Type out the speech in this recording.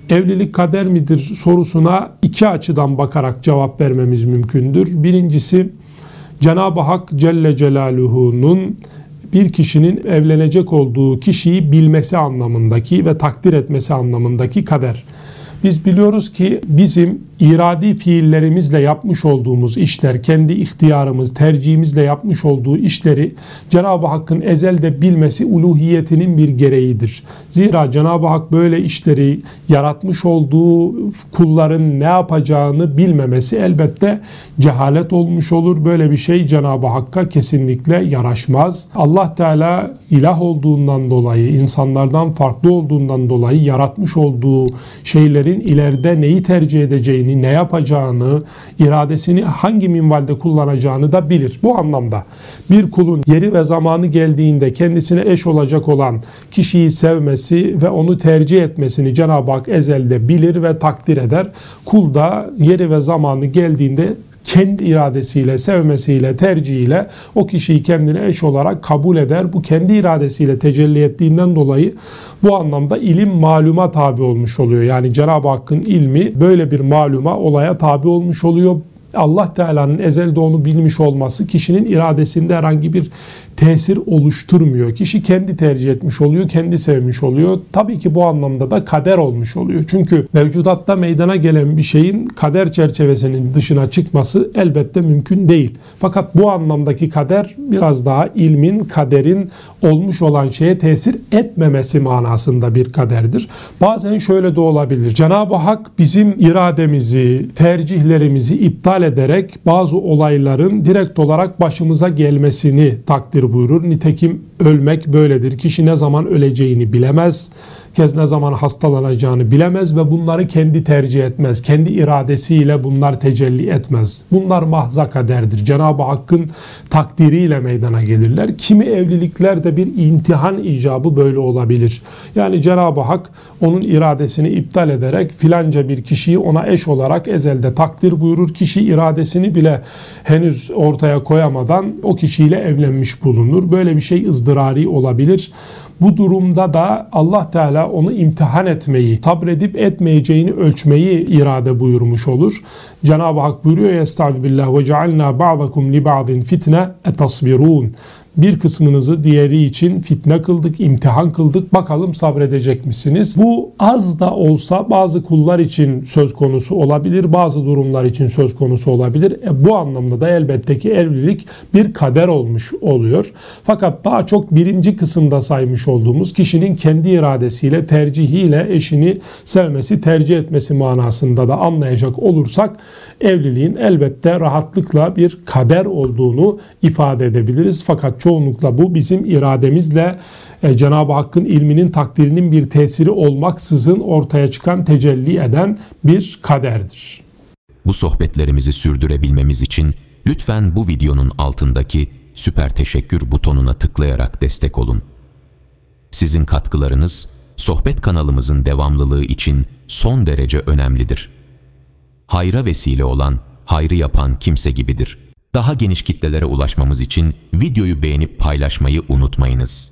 Evlilik kader midir sorusuna iki açıdan bakarak cevap vermemiz mümkündür. Birincisi, Cenab-ı Hak Celle Celaluhu'nun bir kişinin evlenecek olduğu kişiyi bilmesi anlamındaki ve takdir etmesi anlamındaki kader. Biz biliyoruz ki bizim iradi fiillerimizle yapmış olduğumuz işler, kendi ihtiyarımız, tercihimizle yapmış olduğu işleri Cenab-ı Hakk'ın ezelde bilmesi uluhiyetinin bir gereğidir. Zira Cenab-ı Hak böyle işleri yaratmış olduğu kulların ne yapacağını bilmemesi elbette cehalet olmuş olur. Böyle bir şey Cenab-ı Hakk'a kesinlikle yaraşmaz. Allah Teala ilah olduğundan dolayı, insanlardan farklı olduğundan dolayı yaratmış olduğu şeylerin ileride neyi tercih edeceğini, ne yapacağını, iradesini hangi minvalde kullanacağını da bilir. Bu anlamda bir kulun yeri ve zamanı geldiğinde kendisine eş olacak olan kişiyi sevmesi ve onu tercih etmesini Cenab-ı Hak ezelde bilir ve takdir eder. Kul da yeri ve zamanı geldiğinde kendi iradesiyle, sevmesiyle, tercihiyle o kişiyi kendine eş olarak kabul eder. Bu kendi iradesiyle tecelli ettiğinden dolayı bu anlamda ilim maluma tabi olmuş oluyor. Yani Cenab-ı Hakk'ın ilmi böyle bir maluma, olaya tabi olmuş oluyor. Allah Teala'nın ezelde onu bilmiş olması kişinin iradesinde herhangi bir tesir oluşturmuyor. Kişi kendi tercih etmiş oluyor, kendi sevmiş oluyor. Tabii ki bu anlamda da kader olmuş oluyor. Çünkü mevcudatta meydana gelen bir şeyin kader çerçevesinin dışına çıkması elbette mümkün değil. Fakat bu anlamdaki kader biraz daha ilmin, kaderin olmuş olan şeye tesir etmemesi manasında bir kaderdir. Bazen şöyle de olabilir. Cenab-ı Hak bizim irademizi, tercihlerimizi iptal ederek bazı olayların direkt olarak başımıza gelmesini takdir buyurur. Nitekim ölmek böyledir. Kişi ne zaman öleceğini bilemez. Ne zaman hastalanacağını bilemez ve bunları kendi tercih etmez. Kendi iradesiyle bunlar tecelli etmez. Bunlar mahza kaderdir. Cenab-ı Hakk'ın takdiriyle meydana gelirler. Kimi evliliklerde bir imtihan icabı böyle olabilir. Yani Cenab-ı Hak onun iradesini iptal ederek filanca bir kişiyi ona eş olarak ezelde takdir buyurur. Kişi iradesini bile henüz ortaya koyamadan o kişiyle evlenmiş bulunur. Böyle bir şey ızdırari olabilir. Bu durumda da Allah Teala onu imtihan etmeyi, sabredip etmeyeceğini ölçmeyi irade buyurmuş olur. Cenab-ı Hak buyuruyor: "Estağfirullah ve cealna ba'dakum li ba'din fitne etasbirun." Bir kısmınızı diğeri için fitne kıldık, imtihan kıldık. Bakalım sabredecek misiniz? Bu az da olsa bazı kullar için söz konusu olabilir, bazı durumlar için söz konusu olabilir. Bu anlamda da elbette ki evlilik bir kader olmuş oluyor. Fakat daha çok birinci kısımda saymış olduğumuz kişinin kendi iradesiyle, tercihiyle eşini sevmesi, tercih etmesi manasında da anlayacak olursak evliliğin elbette rahatlıkla bir kader olduğunu ifade edebiliriz. Fakat çoğunlukla bu bizim irademizle Cenab-ı Hakk'ın ilminin, takdirinin bir tesiri olmaksızın ortaya çıkan, tecelli eden bir kaderdir. Bu sohbetlerimizi sürdürebilmemiz için lütfen bu videonun altındaki süper teşekkür butonuna tıklayarak destek olun. Sizin katkılarınız sohbet kanalımızın devamlılığı için son derece önemlidir. Hayra vesile olan, hayrı yapan kimse gibidir. Daha geniş kitlelere ulaşmamız için videoyu beğenip paylaşmayı unutmayınız.